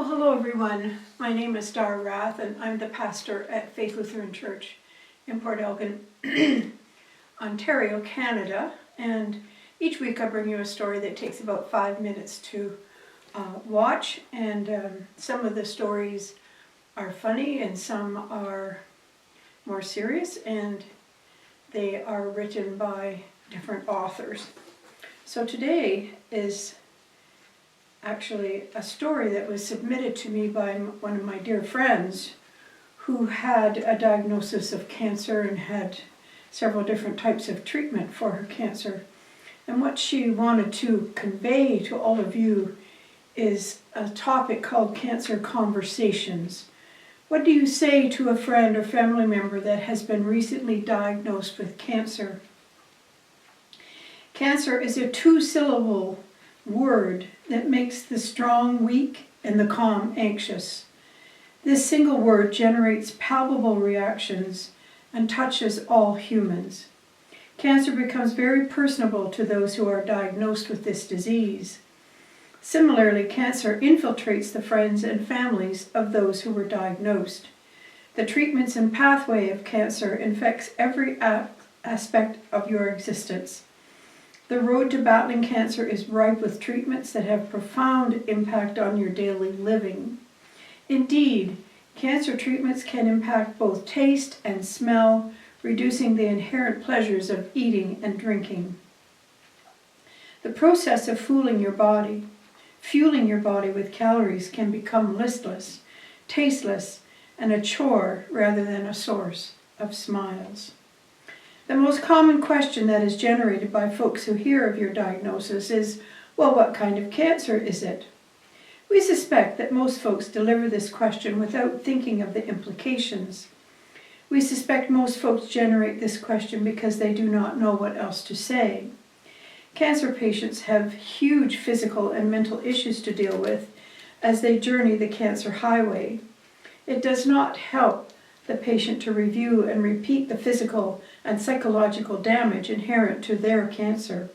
Well, hello everyone. My name is Dar Rath and I'm the pastor at Faith Lutheran Church in Port Elgin, Ontario, Canada. And each week I bring you a story that takes about 5 minutes to watch. And some of the stories are funny and some are more serious, and they are written by different authors. So today is actually a story that was submitted to me by one of my dear friends who had a diagnosis of cancer and had several different types of treatment for her cancer. And what she wanted to convey to all of you is a topic called cancer conversations. What do you say to a friend or family member that has been recently diagnosed with cancer? Cancer is a two-syllable word that makes the strong weak and the calm anxious. This single word generates palpable reactions and touches all humans. Cancer becomes very personable to those who are diagnosed with this disease. Similarly, cancer infiltrates the friends and families of those who were diagnosed. The treatments and pathway of cancer infects every aspect of your existence. The road to battling cancer is ripe with treatments that have profound impact on your daily living. Indeed, cancer treatments can impact both taste and smell, reducing the inherent pleasures of eating and drinking. The process of fueling your body with calories can become listless, tasteless, and a chore rather than a source of smiles. The most common question that is generated by folks who hear of your diagnosis is, well, what kind of cancer is it? We suspect that most folks deliver this question without thinking of the implications. We suspect most folks generate this question because they do not know what else to say. Cancer patients have huge physical and mental issues to deal with as they journey the cancer highway. It does not help the patient to review and repeat the physical and psychological damage inherent to their cancer.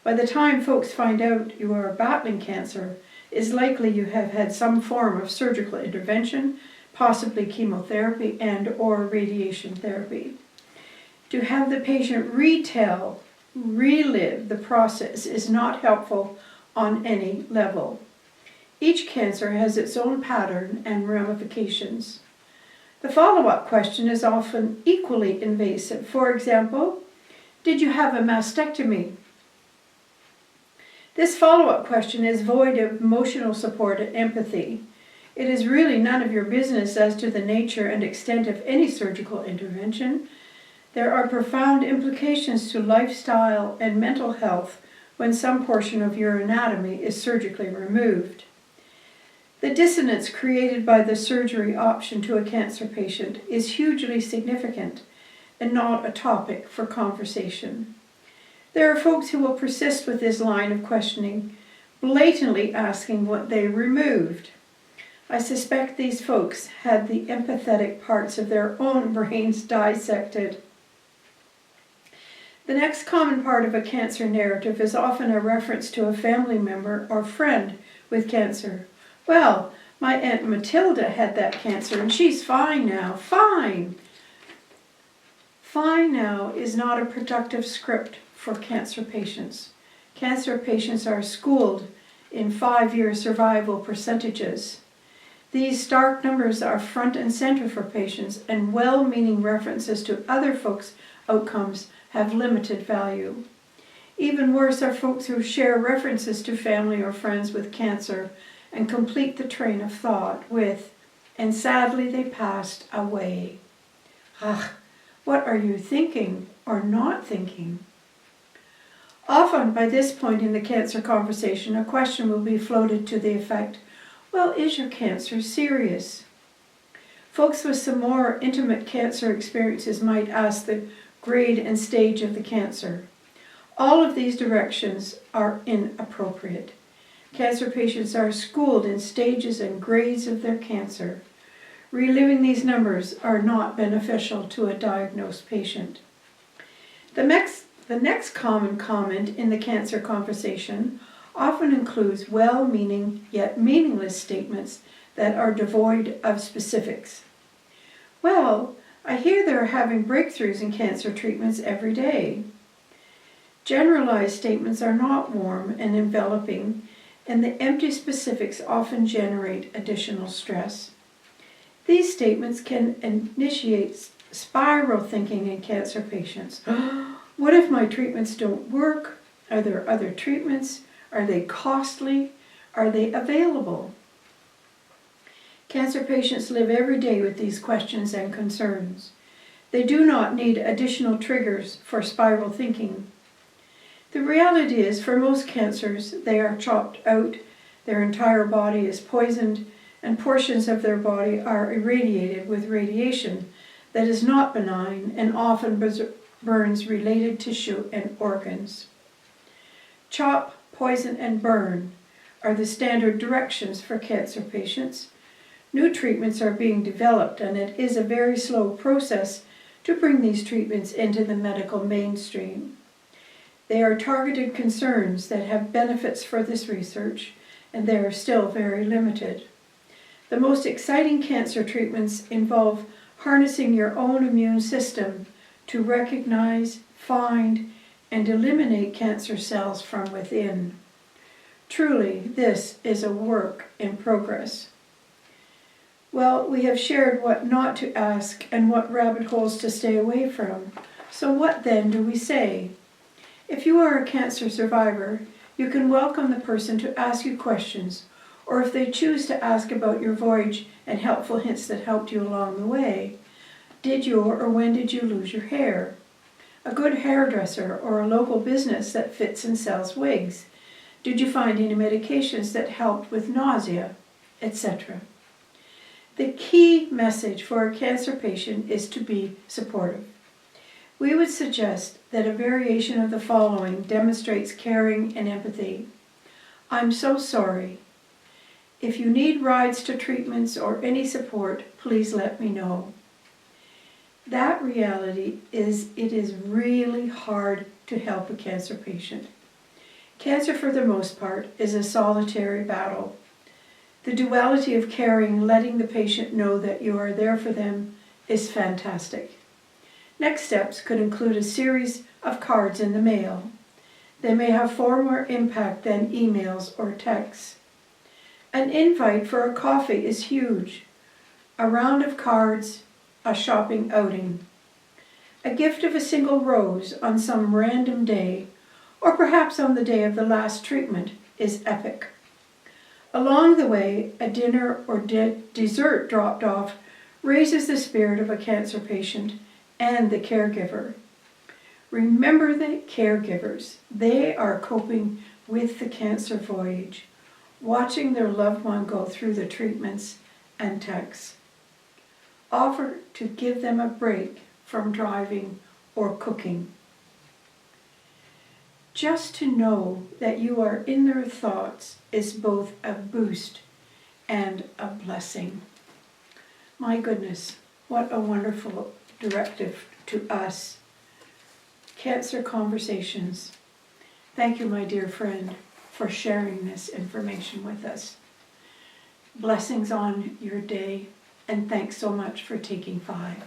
By the time folks find out you are battling cancer, it is likely you have had some form of surgical intervention, possibly chemotherapy and or radiation therapy. To have the patient relive the process is not helpful on any level. Each cancer has its own pattern and ramifications. The follow-up question is often equally invasive. For example, did you have a mastectomy? This follow-up question is void of emotional support and empathy. It is really none of your business as to the nature and extent of any surgical intervention. There are profound implications to lifestyle and mental health when some portion of your anatomy is surgically removed. The dissonance created by the surgery option to a cancer patient is hugely significant and not a topic for conversation. There are folks who will persist with this line of questioning, blatantly asking what they removed. I suspect these folks had the empathetic parts of their own brains dissected. The next common part of a cancer narrative is often a reference to a family member or friend with cancer. Well, my Aunt Matilda had that cancer and she's fine now. Fine! Fine now is not a productive script for cancer patients. Cancer patients are schooled in 5-year survival percentages. These stark numbers are front and center for patients, and well-meaning references to other folks' outcomes have limited value. Even worse are folks who share references to family or friends with cancer and complete the train of thought with, and sadly they passed away. What are you thinking or not thinking? Often by this point in the cancer conversation, a question will be floated to the effect, well, is your cancer serious? Folks with some more intimate cancer experiences might ask the grade and stage of the cancer. All of these directions are inappropriate. Cancer patients are schooled in stages and grades of their cancer. Reliving these numbers are not beneficial to a diagnosed patient. The next common comment in the cancer conversation often includes well-meaning yet meaningless statements that are devoid of specifics. Well, I hear they're having breakthroughs in cancer treatments every day. Generalized statements are not warm and enveloping, and the empty specifics often generate additional stress. These statements can initiate spiral thinking in cancer patients. What if my treatments don't work? Are there other treatments? Are they costly? Are they available? Cancer patients live every day with these questions and concerns. They do not need additional triggers for spiral thinking. The reality is, for most cancers, they are chopped out, their entire body is poisoned, and portions of their body are irradiated with radiation that is not benign and often burns related tissue and organs. Chop, poison, and burn are the standard directions for cancer patients. New treatments are being developed, and it is a very slow process to bring these treatments into the medical mainstream. They are targeted concerns that have benefits for this research, and they are still very limited. The most exciting cancer treatments involve harnessing your own immune system to recognize, find, and eliminate cancer cells from within. Truly, this is a work in progress. Well, we have shared what not to ask and what rabbit holes to stay away from. So what then do we say? If you are a cancer survivor, you can welcome the person to ask you questions, or if they choose to ask about your voyage and helpful hints that helped you along the way. Did you or when did you lose your hair? A good hairdresser or a local business that fits and sells wigs? Did you find any medications that helped with nausea, etc.? The key message for a cancer patient is to be supportive. We would suggest that a variation of the following demonstrates caring and empathy. I'm so sorry. If you need rides to treatments or any support, please let me know. That reality is it is really hard to help a cancer patient. Cancer, for the most part, is a solitary battle. The duality of caring, letting the patient know that you are there for them, is fantastic. Next steps could include a series of cards in the mail. They may have far more impact than emails or texts. An invite for a coffee is huge. A round of cards, a shopping outing. A gift of a single rose on some random day, or perhaps on the day of the last treatment, is epic. Along the way, a dinner or dessert dropped off raises the spirit of a cancer patient and the caregiver. Remember the caregivers. They are coping with the cancer voyage, watching their loved one go through the treatments and texts. Offer to give them a break from driving or cooking. Just to know that you are in their thoughts is both a boost and a blessing. My goodness, what a wonderful directive to us. Cancer Conversations. Thank you, my dear friend, for sharing this information with us. Blessings on your day, and thanks so much for taking 5.